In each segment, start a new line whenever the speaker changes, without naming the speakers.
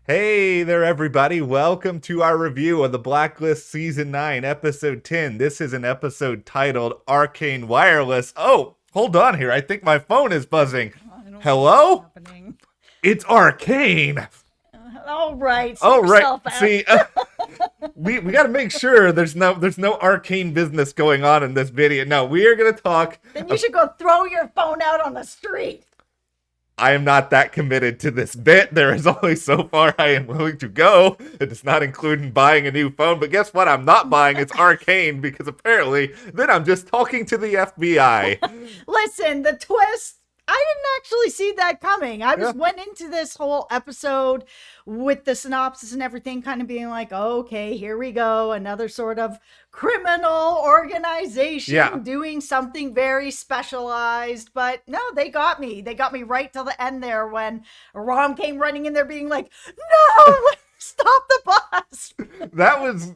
Hey there, everybody. Welcome to our review of the Blacklist Season 9, Episode 10. This is an episode titled Arcane Wireless. Oh, hold on here. I think my phone is buzzing.
I don't know what's
Hello?
happening.
It's Arcane.
All right, see
Oh, right.
yourself out.
See, we got to make sure there's no arcane business going on in this video. No, we are going to talk.
Then you should go throw your phone out on the street.
I am not that committed to this bit. There is only so far I am willing to go. It does not include buying a new phone. But guess what? I'm not buying. It's Arcane because apparently then I'm just talking to the FBI.
Listen, the twist, I didn't actually see that coming. I just went into this whole episode with the synopsis and everything kind of being like, okay, here we go. Another sort of criminal organization doing something very specialized. But no, they got me. They got me right till the end there when Rom came running in there being like, no, stop the bus.
That was...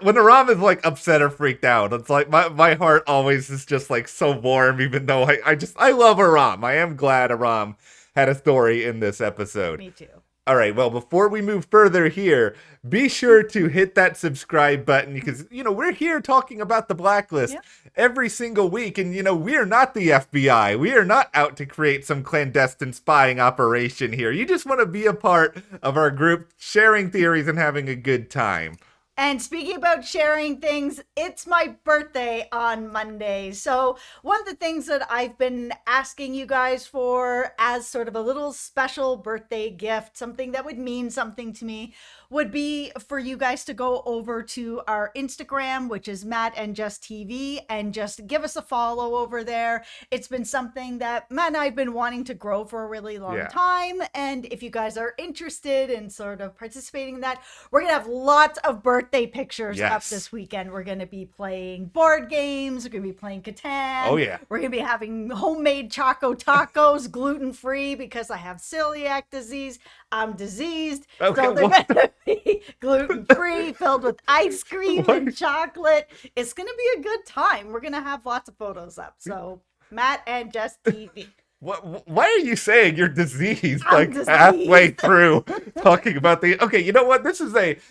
when Aram is like upset or freaked out, it's like my heart always is just like so warm, even though I love Aram. I am glad Aram had a story in this episode.
Me too.
All right, well, before we move further here, be sure to hit that subscribe button because, we're here talking about the Blacklist every single week. And, we're not the FBI. We are not out to create some clandestine spying operation here. You just want to be a part of our group, sharing theories and having a good time.
And speaking about sharing things, it's my birthday on Monday. So one of the things that I've been asking you guys for as sort of a little special birthday gift, something that would mean something to me, would be for you guys to go over to our Instagram, which is Matt and Jess TV, and just give us a follow over there. It's been something that Matt and I have been wanting to grow for a really long time. And if you guys are interested in sort of participating in that, we're going to have lots of birthday pictures up this weekend. We're going to be playing board games. We're going to be playing Catan.
Oh, yeah.
We're going to be having homemade Choco Tacos, gluten-free because I have celiac disease. I'm diseased.
Okay,
so they're going to be gluten-free, filled with ice cream and chocolate. It's going to be a good time. We're going to have lots of photos up. So Matt and Jess TV.
Why are you saying you're diseased halfway through talking about okay, you know what?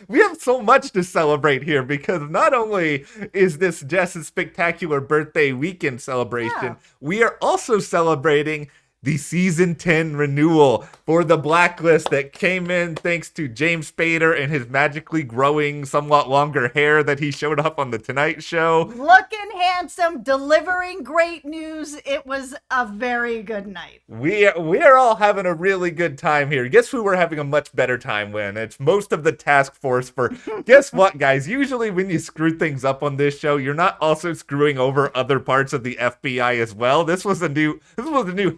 We have so much to celebrate here because not only is this Jess's spectacular birthday weekend celebration, we are also celebrating the Season 10 renewal for the Blacklist that came in thanks to James Spader and his magically growing, somewhat longer hair that he showed up on The Tonight Show.
Looking handsome, delivering great news. It was a very good night.
We are all having a really good time here. Guess who we're having a much better time with? It's most of the task force for... Guess what, guys? Usually when you screw things up on this show, you're not also screwing over other parts of the FBI as well. This was a new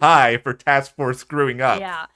high for task force screwing up.
Yeah.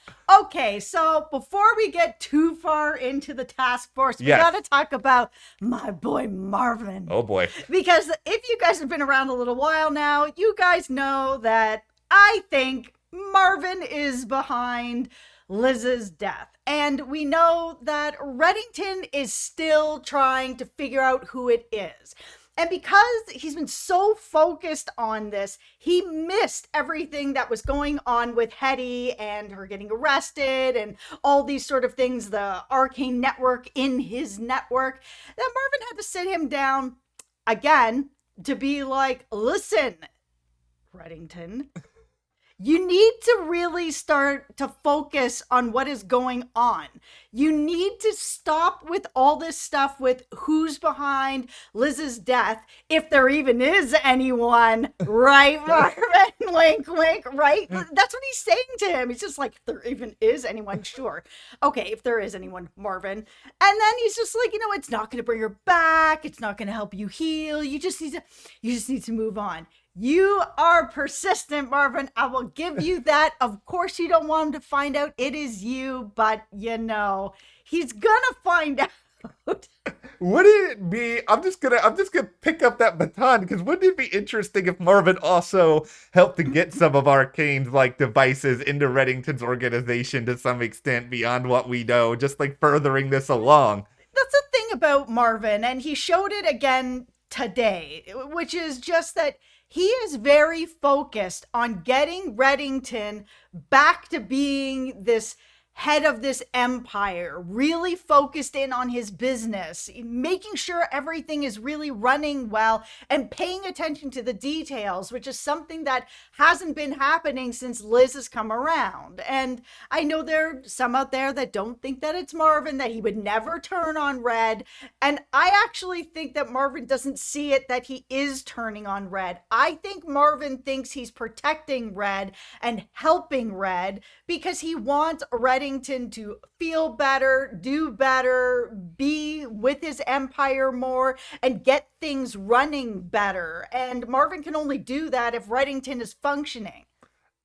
Okay, so before we get too far into the task force, we gotta talk about my boy Marvin.
Oh boy.
Because if you guys have been around a little while now, you guys know that I think Marvin is behind Liz's death. And we know that Reddington is still trying to figure out who it is. And because he's been so focused on this, he missed everything that was going on with Hetty and her getting arrested and all these sort of things, the Arcane network in his network. Then Marvin had to sit him down again to be like, listen, Reddington, you need to really start to focus on what is going on. You need to stop with all this stuff with who's behind Liz's death, if there even is anyone, right, Marvin? Wink, wink, right? That's what he's saying to him. He's just like, if there even is anyone, sure. Okay, if there is anyone, Marvin. And then he's just like, it's not going to bring her back. It's not going to help you heal. You just need to move on. You are persistent, Marvin. I will give you that. Of course, you don't want him to find out it is you, but he's gonna find out.
Wouldn't it be? I'm just gonna pick up that baton because wouldn't it be interesting if Marvin also helped to get some of Arcane's devices into Reddington's organization to some extent beyond what we know, just furthering this along.
That's the thing about Marvin, and he showed it again today, which is just that he is very focused on getting Reddington back to being this head of this empire, really focused in on his business, making sure everything is really running well and paying attention to the details, which is something that hasn't been happening since Liz has come around. And I know there are some out there that don't think that it's Marvin, that he would never turn on Red. And I actually think that Marvin doesn't see it, that he is turning on Red. I think Marvin thinks he's protecting Red and helping Red because he wants Reddington to feel better, do better, be with his empire more, and get things running better. And Marvin can only do that if Reddington is functioning.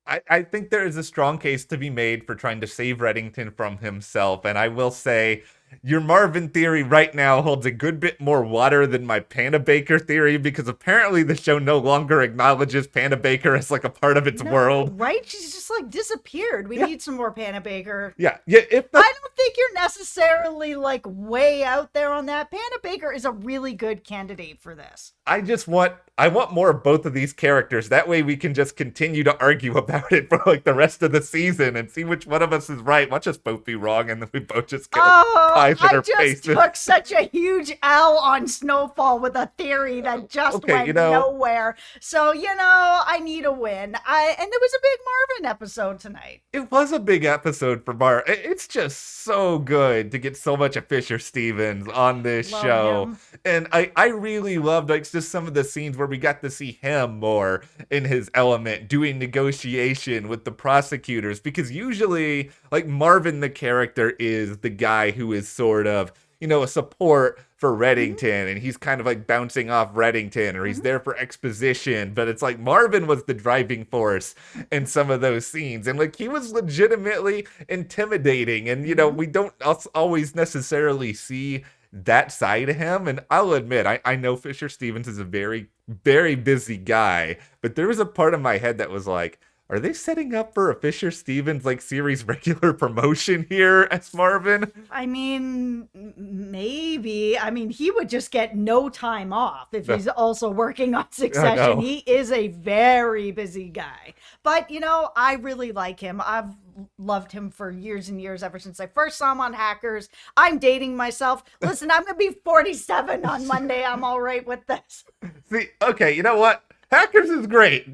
I think there is a strong case to be made for trying to save Reddington from himself. And I will say, your Marvin theory right now holds a good bit more water than my Panda Baker theory, because apparently the show no longer acknowledges Panda Baker as like a part of its world.
Right? She's just like disappeared. We need some more Panda Baker.
Yeah.
I don't think you're necessarily like way out there on that. Panda Baker is a really good candidate for this.
I want more of both of these characters. That way we can just continue to argue about it for like the rest of the season and see which one of us is right. Watch us both be wrong, and then we both just get pies in our faces.
I just took such a huge L on Snowfall with a theory that just went nowhere. So, I need a win. And it was a big Marvin episode tonight.
It was a big episode for Marvin. It's just so good to get so much of Fisher Stevens on this show.
Him.
And I really loved like just some of the scenes where we got to see him more in his element, doing negotiation with the prosecutors, because usually like Marvin the character is the guy who is sort of, a support for Reddington, and he's kind of like bouncing off Reddington, or he's there for exposition, but it's like Marvin was the driving force in some of those scenes, and like he was legitimately intimidating, and we don't always necessarily see that side of him. And I'll admit, I know Fisher Stevens is a very, very busy guy, but there was a part of my head that was like, are they setting up for a Fisher Stevens like series regular promotion here as Marvin?
I mean, maybe. I mean, he would just get no time off if he's also working on Succession. He is a very busy guy. But, I really like him. I've loved him for years and years, ever since I first saw him on Hackers. I'm dating myself. Listen, I'm going to be 47 on Monday. I'm all right with this.
See, okay, you know what? Hackers is great.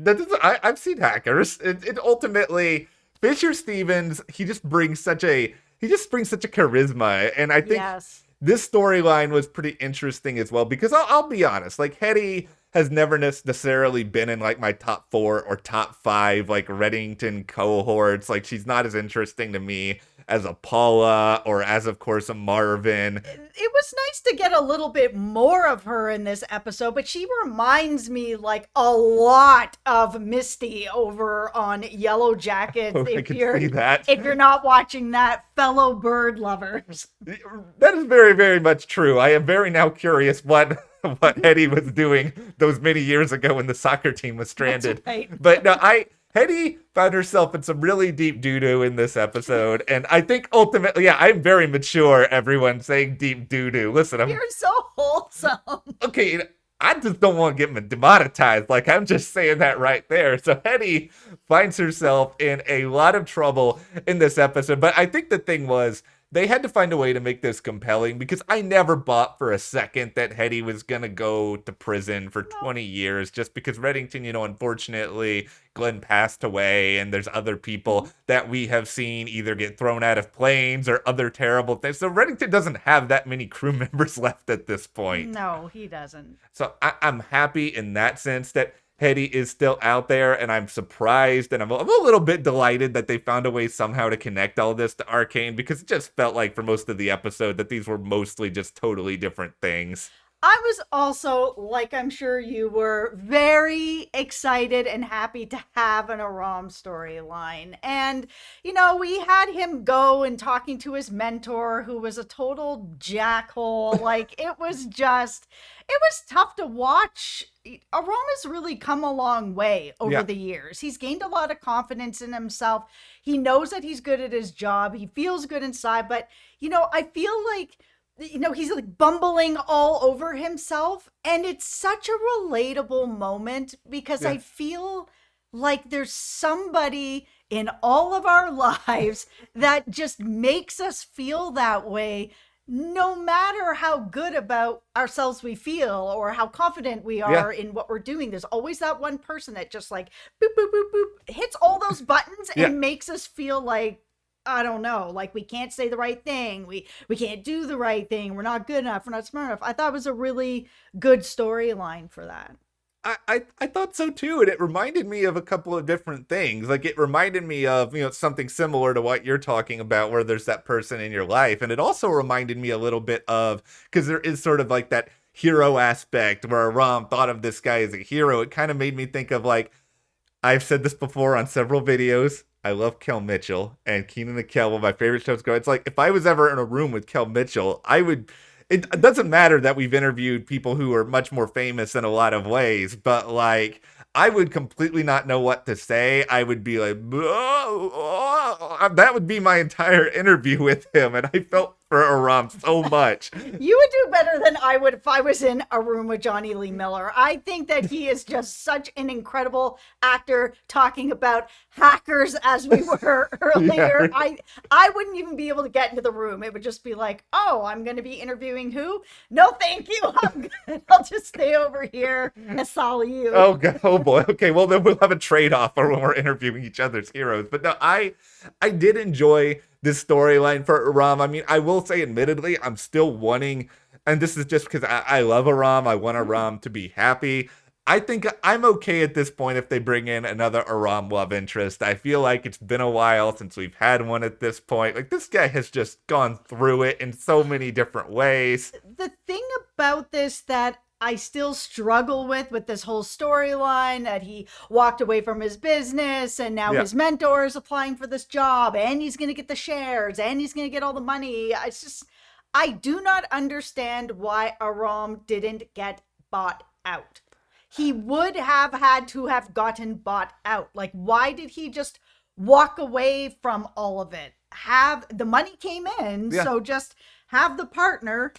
I've seen Hackers. It ultimately, Fisher Stevens, he just brings such a charisma, and I think this storyline was pretty interesting as well, because I'll be honest, like Hetty has never necessarily been in like my top 4 or top 5 like Reddington cohorts. Like she's not as interesting to me as a Paula or as, of course, a Marvin.
It was nice to get a little bit more of her in this episode, but she reminds me like a lot of Misty over on Yellow Jackets.
I can see that.
If you're not watching that, fellow bird lovers.
That is very, very much true. I am very now curious what Hetty was doing those many years ago when the soccer team was stranded.
That's right.
But no, Hetty found herself in some really deep doo-doo in this episode, and I think ultimately, I'm very mature, everyone, saying deep doo-doo. Listen,
you're so wholesome.
Okay, I just don't want to get demonetized. Like, I'm just saying that right there. So Hetty finds herself in a lot of trouble in this episode, but I think the thing was, they had to find a way to make this compelling, because I never bought for a second that Hetty was going to go to prison for 20 years just because Reddington, unfortunately, Glenn passed away, and there's other people that we have seen either get thrown out of planes or other terrible things. So Reddington doesn't have that many crew members left at this point.
No, he doesn't.
So I'm happy in that sense that Hetty is still out there, and I'm surprised, and I'm a little bit delighted that they found a way somehow to connect all this to Arcane, because it just felt like for most of the episode that these were mostly just totally different things.
I was also, like I'm sure you were, very excited and happy to have an Aram storyline. And, we had him go and talking to his mentor, who was a total jackhole. Like, it was tough to watch. Aram has really come a long way over the years. He's gained a lot of confidence in himself. He knows that he's good at his job. He feels good inside. But, I feel like he's like bumbling all over himself. And it's such a relatable moment, because I feel like there's somebody in all of our lives that just makes us feel that way, no matter how good about ourselves we feel or how confident we are in what we're doing. There's always that one person that just like boop, boop, boop, boop, hits all those buttons and makes us feel like, I don't know, like we can't say the right thing. We can't do the right thing. We're not good enough. We're not smart enough. I thought it was a really good storyline for that.
I thought so too, and it reminded me of a couple of different things. Like, it reminded me of, something similar to what you're talking about, where there's that person in your life. And it also reminded me a little bit of, because there is sort of like that hero aspect where Aram thought of this guy as a hero. It kind of made me think of, like, I've said this before on several videos, I love Kel Mitchell, and Keenan and Kel, one of my favorite shows go. It's like, if I was ever in a room with Kel Mitchell, it doesn't matter that we've interviewed people who are much more famous in a lot of ways, but like, I would completely not know what to say. I would be like, that would be my entire interview with him. And I felt for Aram so much.
You would do better than I would if I was in a room with Johnny Lee Miller. I think that he is just such an incredible actor, talking about hackers as we were earlier. Yeah. I wouldn't even be able to get into the room. It would just be like, oh, I'm going to be interviewing who? No, thank you. I'm good. I'll just stay over here and follow you.
Oh, God. Oh, boy. Okay, well, then we'll have a trade-off for when we're interviewing each other's heroes. But no, I did enjoy this storyline for Aram. I mean, I will say, admittedly, I'm still wanting, and this is just because I love Aram. I want Aram to be happy. I think I'm okay at this point if they bring in another Aram love interest. I feel like it's been a while since we've had one at this point. Like, this guy has just gone through it in so many different ways.
The thing about this that I still struggle with this whole storyline, that he walked away from his business and now his mentor is applying for this job and he's going to get the shares and he's going to get all the money. It's just, I do not understand why Aram didn't get bought out. He would have had to have gotten bought out. Like, why did he just walk away from all of it? The money came in, so just have the partner.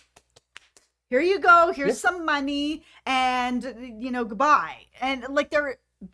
Here you go. Here's some money, and goodbye. And like,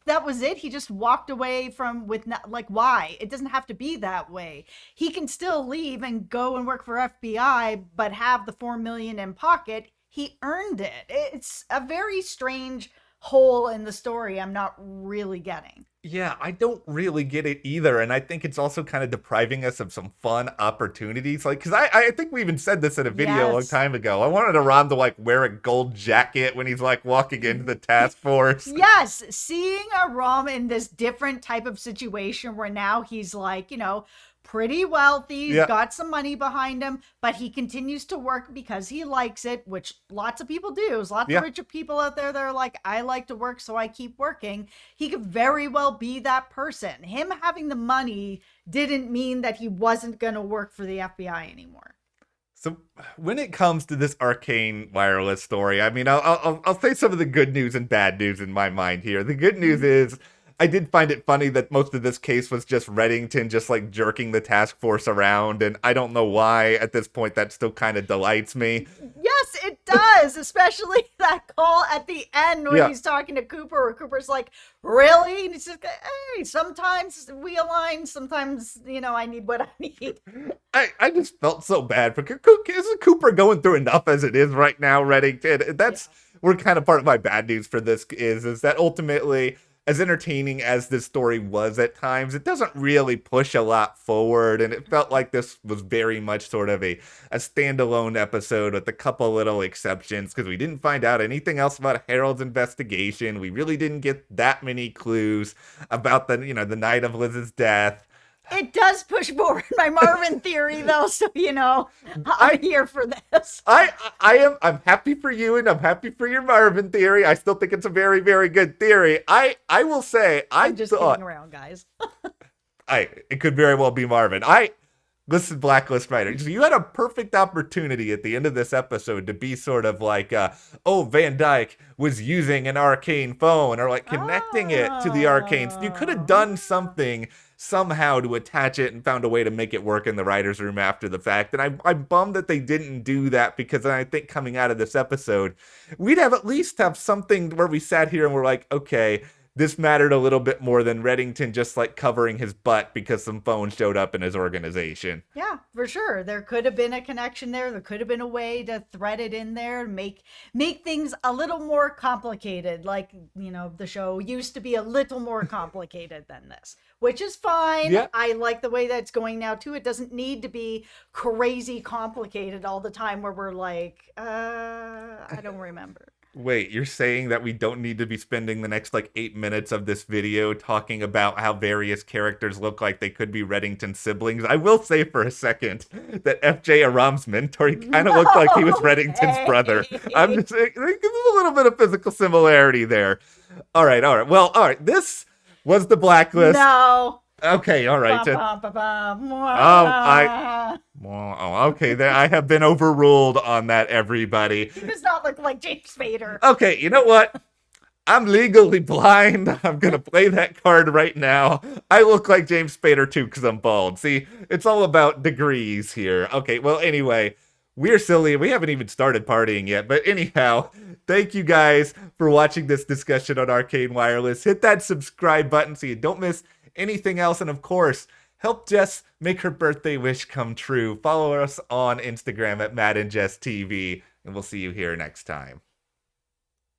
that was it. He just walked away why? It doesn't have to be that way. He can still leave and go and work for FBI, but have the $4 million in pocket. He earned it. It's a very strange hole in the story I'm not really getting.
Yeah, I don't really get it either, and I think it's also kind of depriving us of some fun opportunities. Like, because I think we even said this in a video a long time ago. I wanted Aram to like wear a gold jacket when he's like walking into the task force.
Yes, seeing Aram in this different type of situation where now he's like, pretty wealthy, he's got some money behind him, but he continues to work because he likes it, which lots of people do. There's lots of richer people out there that are like, I like to work, so I keep working. He could very well be that person. Him having the money didn't mean that he wasn't going to work for the FBI anymore.
So when it comes to this Arcane Wireless story, I mean, I'll say some of the good news and bad news in my mind here. The good news is, I did find it funny that most of this case was just Reddington just like jerking the task force around, and I don't know why at this point that still kind of delights me.
Yes, it does, especially that call at the end when he's talking to Cooper, where Cooper's like, really? And he's just like, hey, sometimes we align, sometimes, I need what I need.
I just felt so bad for isn't Cooper going through enough as it is right now, Reddington? That's where kind of part of my bad news for this is that ultimately, as entertaining as this story was at times, it doesn't really push a lot forward, and it felt like this was very much sort of a standalone episode with a couple little exceptions, because we didn't find out anything else about Harold's investigation. We really didn't get that many clues about the night of Liz's death.
It does push forward my Marvin theory, though, so I'm here for this.
I'm happy for you, and I'm happy for your Marvin theory. I still think it's a very, very good theory. I will say,
I'm just kidding around, guys.
It could very well be Marvin. Listen, Blacklist writers, you had a perfect opportunity at the end of this episode to be sort of like, VANDYKE was using an arcane phone, or like connecting it to the arcane. You could have done something somehow to attach it and found a way to make it work in the writer's room after the fact. And I'm bummed that they didn't do that, because I think coming out of this episode, we'd have at least have something where we sat here and we're like, okay, this mattered a little bit more than Reddington just like covering his butt because some phone showed up in his organization.
Yeah, for sure. There could have been a connection there. There could have been a way to thread it in there, make things a little more complicated. Like, the show used to be a little more complicated than this, which is fine.
Yeah.
I like the way that's going now too. It doesn't need to be crazy complicated all the time where we're like, I don't remember.
Wait, you're saying that we don't need to be spending the next 8 minutes of this video talking about how various characters look like they could be Reddington siblings? I will say for a second that FJ Aram's mentor, he kind of looked like he was Reddington's brother. I'm just saying, there's a little bit of physical similarity there. All right. Well, all right. This was the Blacklist.
No.
Okay, all right. Okay, I have been overruled on that, everybody.
He does not look like James Spader.
Okay, you know what? I'm legally blind. I'm going to play that card right now. I look like James Spader too because I'm bald. See, it's all about degrees here. Okay, well, anyway, we're silly. We haven't even started partying yet. But anyhow, thank you guys for watching this discussion on Arcane Wireless. Hit that subscribe button so you don't miss anything else. And of course, help Jess make her birthday wish come true. Follow us on Instagram at MattandJessTV, and we'll see you here next time.